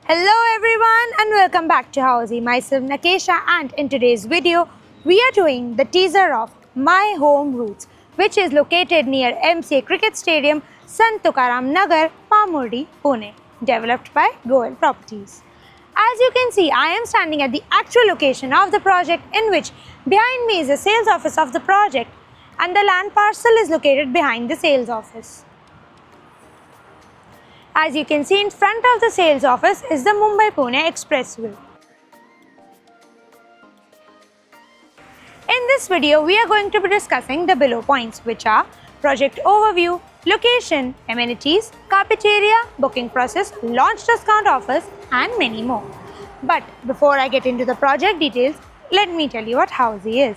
Hello everyone and welcome back to Housey. Myself Nakesha, and in today's video we are doing the teaser of My Home Roots, which is located near MCA Cricket Stadium, Sant Tukaram Nagar, Pamurdi, Pune, developed by Goel Properties. As you can see, I am standing at the actual location of the project, in which behind me is the sales office of the project and the land parcel is located behind the sales office. As you can see, in front of the sales office is the Mumbai-Pune Expressway. In this video, we are going to be discussing the below points, which are project overview, location, amenities, carpet area, booking process, launch discount offers, and many more. But before I get into the project details, let me tell you what Housey is.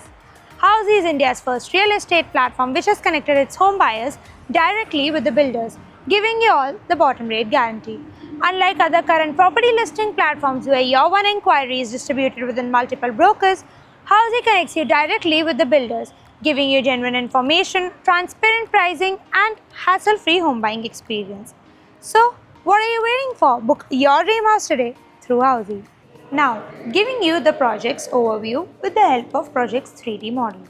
Housey is India's first real estate platform which has connected its home buyers directly with the builders, giving you all the bottom rate guarantee. Unlike other current property listing platforms where your one inquiry is distributed within multiple brokers, Housey connects you directly with the builders, giving you genuine information, transparent pricing, and hassle-free home buying experience. So, what are you waiting for? Book your dream house today through Housey. Now, giving you the project's overview with the help of project's 3D model.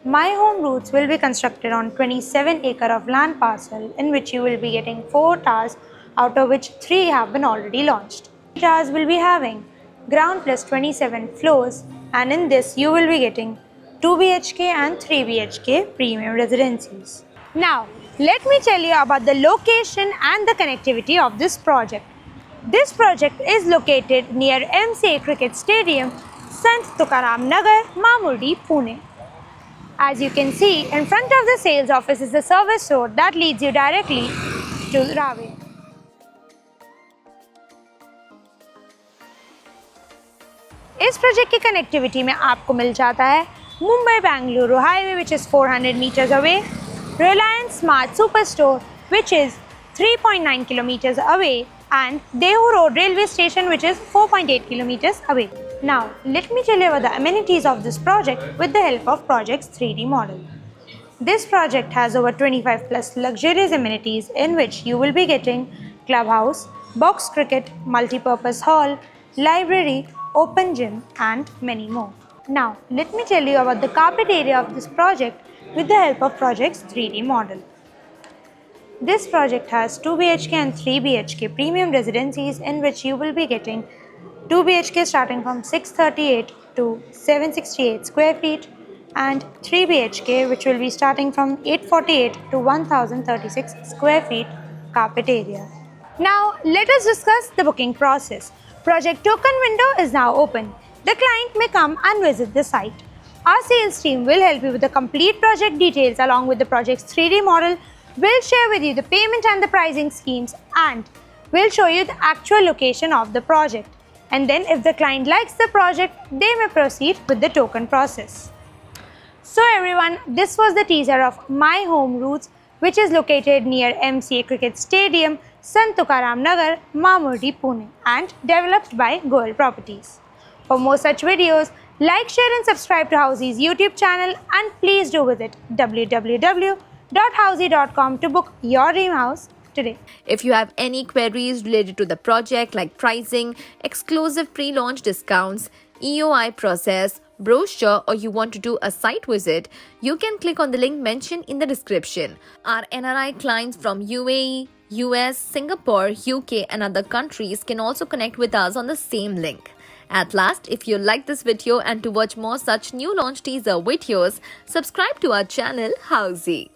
My Home Roots will be constructed on 27 acre of land parcel, in which you will be getting 4 towers, out of which 3 have been already launched. Towers will be having ground plus 27 floors, and in this you will be getting 2 BHK and 3 BHK premium residencies. Now, let me tell you about the location and the connectivity of this project. This project is located near MCA Cricket Stadium, Sant Tukaram Nagar, Mamurdi, Pune. As you can see, in front of the sales office is the service road that leads you directly to Rave. इस project की connectivity में आपको मिल जाता है Mumbai Bengaluru highway which is 400 meters away, Reliance Smart Superstore which is 3.9 kilometers away, and Dehu Road railway station which is 4.8 kilometers away. Now, let me tell you about the amenities of this project with the help of project's 3D model. This project has over 25 plus luxurious amenities, in which you will be getting clubhouse, box cricket, multi-purpose hall, library, open gym, and many more. Now, let me tell you about the carpet area of this project with the help of project's 3D model. This project has 2 BHK and 3 BHK premium residencies, in which you will be getting 2 BHK starting from 638 to 768 square feet, and 3 BHK which will be starting from 848 to 1036 square feet carpet area. Now, let us discuss the booking process. Project token window is now open. The client may come and visit the site. Our sales team will help you with the complete project details along with the project's 3D model. We'll share with you the payment and the pricing schemes, and we'll show you the actual location of the project. And then if the client likes the project, they may proceed with the token process. So everyone, this was the teaser of My Home Roots, which is located near MCA Cricket Stadium, Sant Tukaram Nagar, Mamurdi, Pune, and developed by Goel Properties. For more such videos, like, share and subscribe to Housey's YouTube channel, and please do visit www.housey.com to book your dream house today. If you have any queries related to the project like pricing, exclusive pre-launch discounts, EOI process, brochure, or you want to do a site visit, you can click on the link mentioned in the description. Our NRI clients from UAE, US, Singapore, UK and other countries can also connect with us on the same link. At last, if you like this video and to watch more such new launch teaser videos, subscribe to our channel Housey.